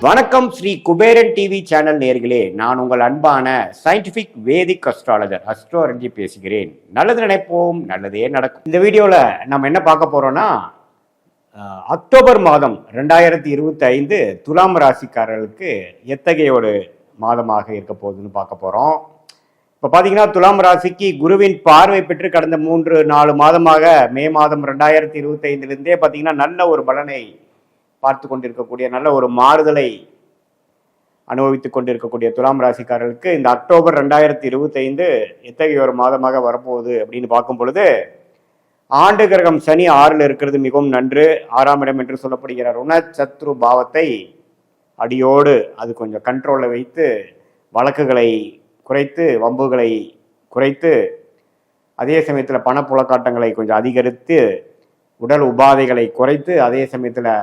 வணக்கம் Sri Kuberan TV channel நேயர்களே, நான் உங்கள் அன்பான சயின்டிபிக் வேதிக் அஸ்ட்ராலஜர் அஸ்ட்ரோரஞ்சி பேசுகிறேன். நல்லது நினைப்போம், நல்லதே நடக்கும். இந்த வீடியோவில் நம்ம என்ன பார்க்க போறோம்னா, அக்டோபர் மாதம் 2025 துலாம் ராசிக்காரர்களுக்கு எத்தகைய ஒரு மாதமாக இருக்க போகுதுன்னு பார்க்க போறோம். இப்போ பார்த்தீங்கன்னா துலாம் ராசிக்கு குருவின் பார்வை பெற்று கடந்த 3-4 மாதமாக மே மாதம் 2025 பார்த்தீங்கன்னா நல்ல ஒரு பலனை பார்த்து கொண்டிருக்கக்கூடிய நல்ல ஒரு மாறுதலை அனுபவித்துக் கொண்டிருக்கக்கூடிய துலாம் ராசிக்காரர்களுக்கு இந்த அக்டோபர் 2025 எத்தகைய ஒரு மாதமாக வரப்போகுது அப்படின்னு பார்க்கும் பொழுது, ஆண்டு கிரகம் சனி 6ல் இருக்கிறது மிகவும் நன்று. 6ஆம் இடம் என்று சொல்லப்படுகிற ருணசத்ரு பாவத்தை அடியோடு அது கொஞ்சம் கண்ட்ரோலில் வைத்து வழக்குகளை குறைத்து, வம்புகளை குறைத்து, அதே சமயத்தில் பணப்புழக்காட்டங்களை கொஞ்சம் அதிகரித்து, உடல் உபாதைகளை குறைத்து, அதே சமயத்தில்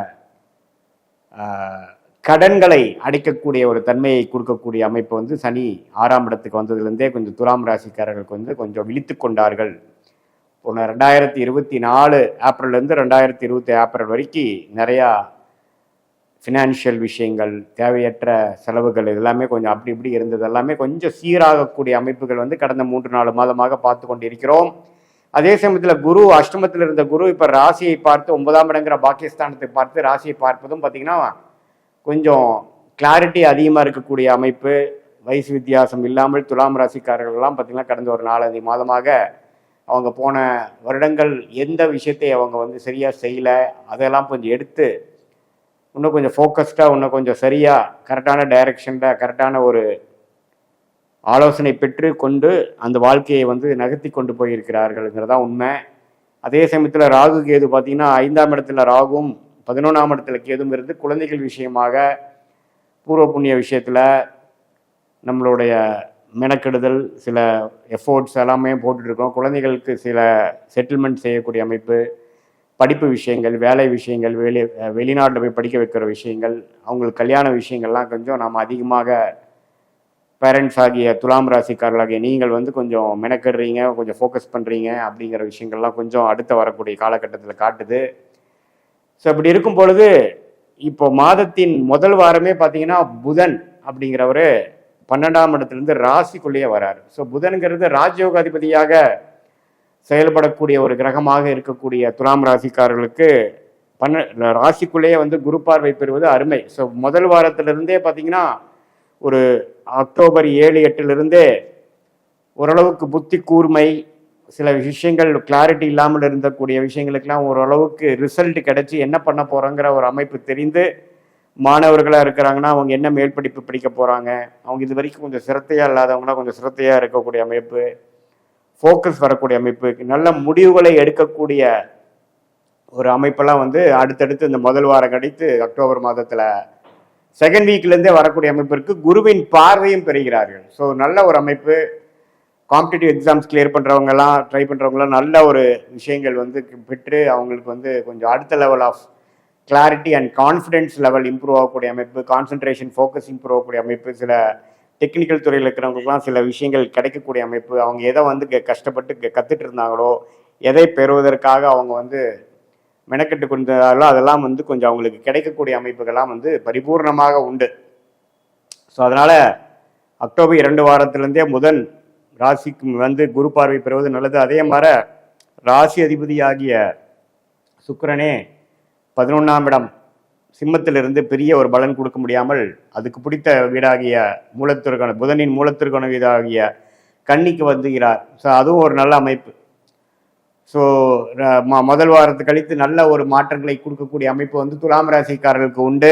கடன்களை அடைக்கக்கூடிய ஒரு தன்மையை கொடுக்கக்கூடிய அமைப்பு வந்து சனி 6ஆம் இடத்துக்கு வந்ததுலேருந்தே கொஞ்சம் துலாம் ராசிக்காரர்களுக்கு வந்து கொஞ்சம் விழித்து கொண்டார்கள். 2024 ஏப்ரல்லேருந்து 2020 ஏப்ரல் வரைக்கும் நிறையா ஃபினான்ஷியல் விஷயங்கள், தேவையற்ற செலவுகள் இதெல்லாமே கொஞ்சம் அப்படி இப்படி இருந்தது எல்லாமே கொஞ்சம் சீராகக்கூடிய அமைப்புகள் வந்து கடந்த 3-4 மாதமாக பார்த்து கொண்டு இருக்கிறோம். அதே சமயத்தில் குரு அஷ்டமத்தில் இருந்த குரு இப்போ ராசியை பார்த்து 9ஆம் இடங்கிற பாகிஸ்தானத்தை பார்த்து ராசியை பார்ப்பதும் பார்த்திங்கன்னா கொஞ்சம் கிளாரிட்டி அதிகமாக இருக்கக்கூடிய அமைப்பு. வயசு வித்தியாசம் இல்லாமல் துலாம் ராசிக்காரர்கள்லாம் பார்த்திங்கன்னா கடந்த ஒரு 4-5 மாதமாக அவங்க போன வருடங்கள் எந்த விஷயத்தை அவங்க வந்து சரியாக செய்யலை, அதெல்லாம் கொஞ்சம் எடுத்து இன்னும் கொஞ்சம் ஃபோக்கஸ்டாக, இன்னும் கொஞ்சம் சரியாக கரெக்டான டைரக்ஷனில் கரெக்டான ஒரு ஆலோசனை பெற்று கொண்டு அந்த வாழ்க்கையை வந்து நகர்த்தி கொண்டு போயிருக்கிறார்கள்ங்கிறதா உண்மை. அதே சமயத்தில் ராகு கேது பார்த்தீங்கன்னா 5ஆம் இடத்துல ராகுவும் 11ஆம் இடத்துல கேதும் இருந்து குழந்தைகள் விஷயமாக பூர்வ புண்ணிய விஷயத்தில் நம்மளுடைய மெனக்கெடுதல், சில எஃபோர்ட்ஸ் எல்லாமே போட்டுட்ருக்கோம். குழந்தைகளுக்கு சில செட்டில்மெண்ட் செய்யக்கூடிய அமைப்பு, படிப்பு விஷயங்கள், வேலை விஷயங்கள், வெளிநாட்டில் போய் படிக்க வைக்கிற விஷயங்கள், அவங்களுக்கு கல்யாண விஷயங்கள்லாம் கொஞ்சம் நாம் அதிகமாக பேரண்ட்ஸ் ஆகிய துலாம் ராசிக்காரர்களாகிய நீங்கள் வந்து கொஞ்சம் மெனக்கடுறீங்க, கொஞ்சம் ஃபோக்கஸ் பண்ணுறீங்க அப்படிங்கிற விஷயங்கள்லாம் கொஞ்சம் அடுத்த வரக்கூடிய காலகட்டத்தில் காட்டுது. ஸோ அப்படி இருக்கும் பொழுது இப்போ மாதத்தின் முதல் வாரமே பார்த்தீங்கன்னா புதன் அப்படிங்கிறவர் 12ஆம் இடத்துலேருந்து ராசிக்குள்ளேயே வராரு. ஸோ புதன்கிறது ராஜயோக அதிபதியாக செயல்படக்கூடிய ஒரு கிரகமாக இருக்கக்கூடிய துலாம் ராசிக்காரர்களுக்கு ராசிக்குள்ளேயே வந்து குரு பார்வை பெறுவது அருமை. ஸோ முதல் வாரத்திலிருந்தே பார்த்தீங்கன்னா ஒரு அக்டோபர் 7-8 ஓரளவுக்கு புத்தி கூர்மை, சில விஷயங்கள் கிளாரிட்டி இல்லாமல் இருந்தக்கூடிய விஷயங்களுக்கெல்லாம் ஓரளவுக்கு ரிசல்ட் கிடைச்சி என்ன பண்ண போகிறோங்கிற ஒரு அமைப்பு தெரிந்து, மாணவர்களாக இருக்கிறாங்கன்னா அவங்க என்ன மேல் படிப்பு படிக்க போகிறாங்க, அவங்க இது வரைக்கும் கொஞ்சம் சிரத்தையாக இல்லாதவங்களாம் கொஞ்சம் சிரத்தையாக இருக்கக்கூடிய அமைப்பு, ஃபோக்கஸ் வரக்கூடிய அமைப்பு, நல்ல முடிவுகளை எடுக்கக்கூடிய ஒரு அமைப்பெல்லாம் வந்து அடுத்தடுத்து இந்த முதல் வாரம் கிடைத்து அக்டோபர் மாதத்தில் செகண்ட் வீக்லேருந்தே வரக்கூடிய அமைப்பிற்கு குருவின் பார்வையும் பெறுகிறார்கள். ஸோ நல்ல ஒரு அமைப்பு. காம்படிட்டிவ் எக்ஸாம்ஸ் கிளியர் பண்ணுறவங்கலாம், ட்ரை பண்ணுறவங்களாம் நல்ல ஒரு விஷயங்கள் வந்து பெற்று அவங்களுக்கு வந்து கொஞ்சம் அடுத்த level of clarity and confidence level improve ஆகக்கூடிய அமைப்பு, கான்சன்ட்ரேஷன் ஃபோக்கஸ் இம்ப்ரூவ் ஆகக்கூடிய அமைப்பு, சில டெக்னிக்கல் துறையில் இருக்கிறவங்களுக்குலாம் சில விஷயங்கள் கிடைக்கக்கூடிய அமைப்பு, அவங்க எதை வந்து கஷ்டப்பட்டு கற்றுட்டு இருந்தாங்களோ, எதை பெறுவதற்காக அவங்க வந்து மெனக்கெட்டு கொண்டாலோ அதெல்லாம் வந்து கொஞ்சம் அவங்களுக்கு கிடைக்கக்கூடிய அமைப்புகள்லாம் வந்து பரிபூர்ணமாக உண்டு. ஸோ அதனால் அக்டோபர் 2 வாரத்திலேருந்தே புதன் ராசிக்கு வந்து குரு பார்வை பெறுவது நல்லது. அதே மாதிரி ராசி அதிபதியாகிய சுக்கிரனே 11ஆம் இடம் சிம்மத்திலிருந்து பெரிய ஒரு பலன் கொடுக்க முடியாமல் அதுக்கு பிடித்த வீடாகிய மூலத்திற்கான புதனின் மூலத்திற்கான வீடாகிய கன்னிக்கு வந்துகிறார். ஸோ அதுவும் ஒரு நல்ல அமைப்பு. ஸோ முதல் வாரத்தை கழித்து நல்ல ஒரு மாற்றங்களை கொடுக்கக்கூடிய அமைப்பு வந்து துலாம் ராசிக்காரர்களுக்கு உண்டு.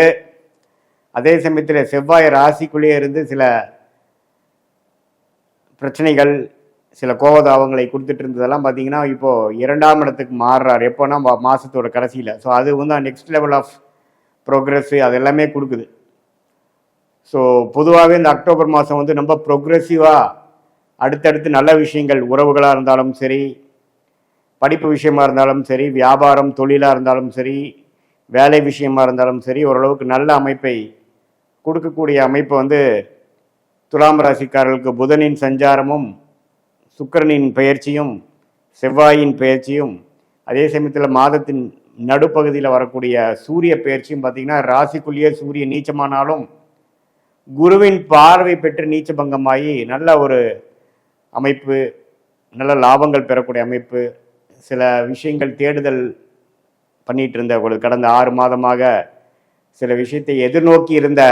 அதே சமயத்தில் செவ்வாய் ராசிக்குள்ளேயே இருந்து சில பிரச்சனைகள், சில கோபதாபங்களை கொடுத்துட்டு இருந்ததெல்லாம் பார்த்தீங்கன்னா இப்போது 2ஆம் இடத்துக்கு மாறுறார். எப்போனா மாதத்தோட கடைசியில். ஸோ அது வந்து நெக்ஸ்ட் லெவல் ஆஃப் ப்ரோக்ரெஸ்ஸு அது எல்லாமே கொடுக்குது. ஸோ பொதுவாகவே இந்த அக்டோபர் மாதம் வந்து ரொம்ப ப்ரோக்ரெசிவாக அடுத்தடுத்து நல்ல விஷயங்கள், உறவுகளாக இருந்தாலும் சரி, படிப்பு விஷயமா இருந்தாலும் சரி, வியாபாரம் தொழிலாக இருந்தாலும் சரி, வேலை விஷயமா இருந்தாலும் சரி, ஓரளவுக்கு நல்ல அமைப்பை கொடுக்கக்கூடிய அமைப்பு வந்து துலாம் ராசிக்காரர்களுக்கு புதனின் சஞ்சாரமும் சுக்கிரனின் பெயர்ச்சியும் செவ்வாயின் பெயர்ச்சியும் அதே சமயத்தில் மாதத்தின் நடுப்பகுதியில் வரக்கூடிய சூரிய பெயர்ச்சியும் பார்த்தீங்கன்னா ராசிக்குள்ளேயே சூரியன் நீச்சமானாலும் குருவின் பார்வை பெற்று நீச்சபங்கமாகி நல்ல ஒரு அமைப்பு, நல்ல லாபங்கள் பெறக்கூடிய அமைப்பு. சில விஷயங்கள் தேடுதல் பண்ணிட்டு இருந்த ஒரு கடந்த 6 மாதமாக சில விஷயத்தை எதிர்நோக்கி இருந்த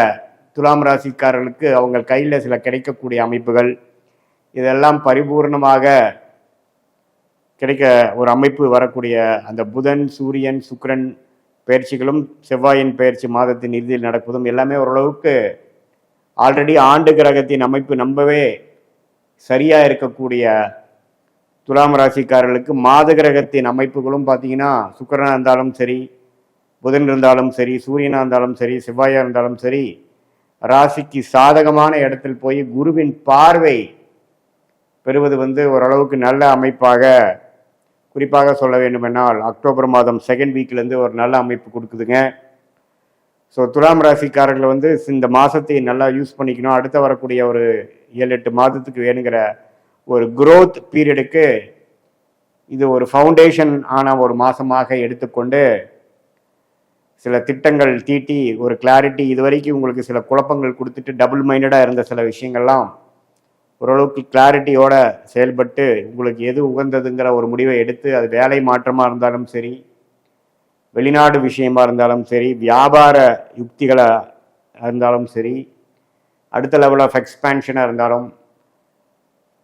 துலாம் ராசிக்காரர்களுக்கு அவங்க கையில் சில கிடைக்கக்கூடிய அமைப்புகள், இதெல்லாம் பரிபூர்ணமாக கிடைக்க ஒரு அமைப்பு வரக்கூடிய அந்த புதன், சூரியன், சுக்கிரன் பயிற்சிகளும் செவ்வாயின் பயிற்சி மாதத்தின் இறுதியில் நடப்பதும் எல்லாமே ஓரளவுக்கு ஆல்ரெடி ஆண்டு கிரகத்தின் அமைப்பு நம்பவே சரியா இருக்கக்கூடிய துலாம் ராசிக்காரர்களுக்கு மாத கிரகத்தின் அமைப்புகளும் பார்த்தீங்கன்னா சுக்கிரனா இருந்தாலும் சரி, புதன் இருந்தாலும் சரி, சூரியனா இருந்தாலும் சரி, செவ்வாயா இருந்தாலும் சரி, ராசிக்கு சாதகமான இடத்தில் போய் குருவின் பார்வை பெறுவது ஓரளவுக்கு நல்ல அமைப்பாக, குறிப்பாக சொல்ல வேண்டுமென்றால் அக்டோபர் மாதம் 2nd வீக்லேருந்து ஒரு நல்ல அமைப்பு கொடுக்குதுங்க. ஸோ துலாம் ராசிக்காரர்கள் இந்த மாதத்தை நல்லா யூஸ் பண்ணிக்கணும். அடுத்த வரக்கூடிய ஒரு 7-8 மாதத்துக்கு வேணுங்கிற ஒரு growth பீரியடுக்கு இது ஒரு ஃபவுண்டேஷன் ஆன ஒரு மாதமாக எடுத்துக்கொண்டு சில திட்டங்கள் தீட்டி ஒரு கிளாரிட்டி, இதுவரைக்கும் உங்களுக்கு சில குழப்பங்கள் கொடுத்துட்டு டபுள் மைண்டடாக இருந்த சில விஷயங்கள்லாம் ஓரளவுக்கு கிளாரிட்டியோட செயல்பட்டு உங்களுக்கு எது உகந்ததுங்கிற ஒரு முடிவை எடுத்து, அது வேலை மாற்றமாக இருந்தாலும் சரி, வெளிநாடு விஷயமா இருந்தாலும் சரி, வியாபார யுக்திகளாக இருந்தாலும் சரி, அடுத்த லெவல் ஆஃப் எக்ஸ்பேன்ஷனாக இருந்தாலும்,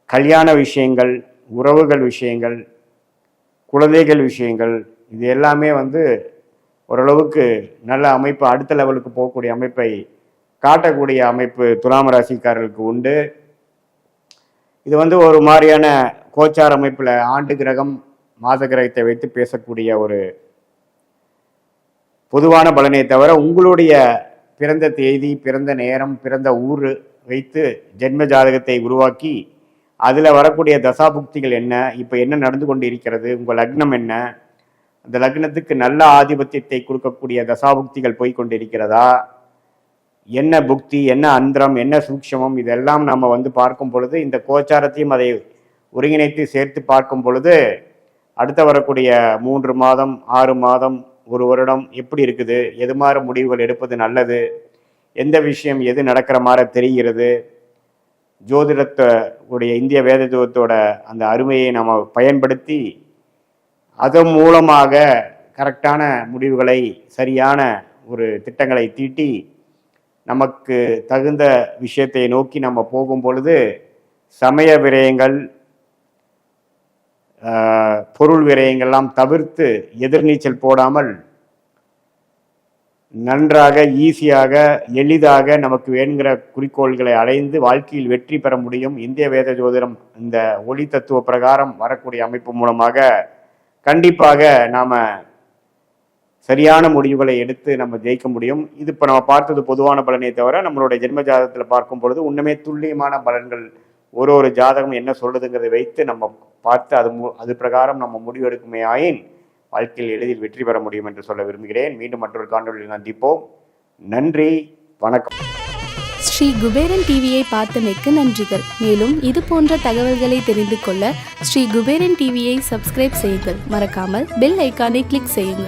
கல்யாண விஷயங்கள், உறவுகள் விஷயங்கள், குழந்தைகள் விஷயங்கள், இது எல்லாமே ஓரளவுக்கு நல்ல அமைப்பு, அடுத்த லெவலுக்கு போகக்கூடிய அமைப்பை காட்டக்கூடிய அமைப்பு துலாம் ராசிக்காரர்களுக்கு உண்டு. இது ஒரு மாதிரியான கோச்சார் அமைப்பில் ஆண்டு கிரகம் மாத கிரகத்தை வைத்து பேசக்கூடிய ஒரு பொதுவான பலனை தவிர, உங்களுடைய பிறந்த தேதி, பிறந்த நேரம், பிறந்த ஊர் வைத்து ஜென்ம ஜாதகத்தை உருவாக்கி அதில் வரக்கூடிய தசாபுக்திகள் என்ன, இப்போ என்ன நடந்து கொண்டு இருக்கிறது, உங்கள் லக்னம் என்ன, அந்த லக்னத்துக்கு நல்ல ஆதிபத்தியத்தை கொடுக்கக்கூடிய தசாபுக்திகள் போய்கொண்டு இருக்கிறதா, என்ன புக்தி, என்ன அந்தரம், என்ன சூக்ஷமம், இதெல்லாம் நம்ம பார்க்கும் பொழுது, இந்த கோச்சாரத்தையும் அதை ஒருங்கிணைத்து சேர்த்து பார்க்கும் பொழுது அடுத்த வரக்கூடிய 3 மாதம், 6 மாதம், 1 வருடம் எப்படி இருக்குது, எது மாதிரி முடிவுகள் எடுப்பது நல்லது, எந்த விஷயம் எது நடக்கிற மாதிரி தெரிகிறது, ஜோதிடத்தோடைய இந்திய வேத ஜோதிடத்தோட அந்த அருமையை நம்ம பயன்படுத்தி அதன் மூலமாக கரெக்டான முடிவுகளை, சரியான ஒரு திட்டங்களை தீட்டி நமக்கு தகுந்த விஷயத்தை நோக்கி நம்ம போகும் பொழுது சமய விரயங்கள், பொருள் விரயங்கள்லாம் தவிர்த்து எதிர்நீச்சல் போடாமல் நன்றாக, ஈஸியாக, எளிதாக நமக்கு வேணுங்கிற குறிக்கோள்களை அடைந்து வாழ்க்கையில் வெற்றி பெற முடியும். இந்திய வேத ஜோதிடம் இந்த ஒளி தத்துவ பிரகாரம் வரக்கூடிய அமைப்பு மூலமாக கண்டிப்பாக நாம் சரியான முடிவுகளை எடுத்து நம்ம ஜெயிக்க முடியும். இது இப்போ நம்ம பார்த்தது பொதுவான பலனை தவிர, நம்மளுடைய ஜென்ம ஜாதகத்தில் பார்க்கும் பொழுது இன்னுமே துல்லியமான பலன்கள், ஒரு ஜாதகம் என்ன சொல்லுதுங்கிறதை வைத்து நம்ம பார்த்து அது பிரகாரம் நம்ம முடிவு எடுக்குமே ஆயின் வாழ்க்கையில் எளிதில் வெற்றி பெற முடியும் என்று சொல்ல விரும்புகிறேன். மீண்டும் மற்றொரு காணொளியில் சந்திப்போம். நன்றி, வணக்கம். ஸ்ரீ குபேரன் டிவியை பார்த்தமைக்கு நன்றிகள். மேலும் இது போன்ற தகவல்களை தெரிந்து கொள்ள ஸ்ரீ குபேரன் டிவியை சப்ஸ்கிரைப் செய்யுங்கள். மறக்காமல் பெல் ஐக்கானை கிளிக் செய்யுங்கள்.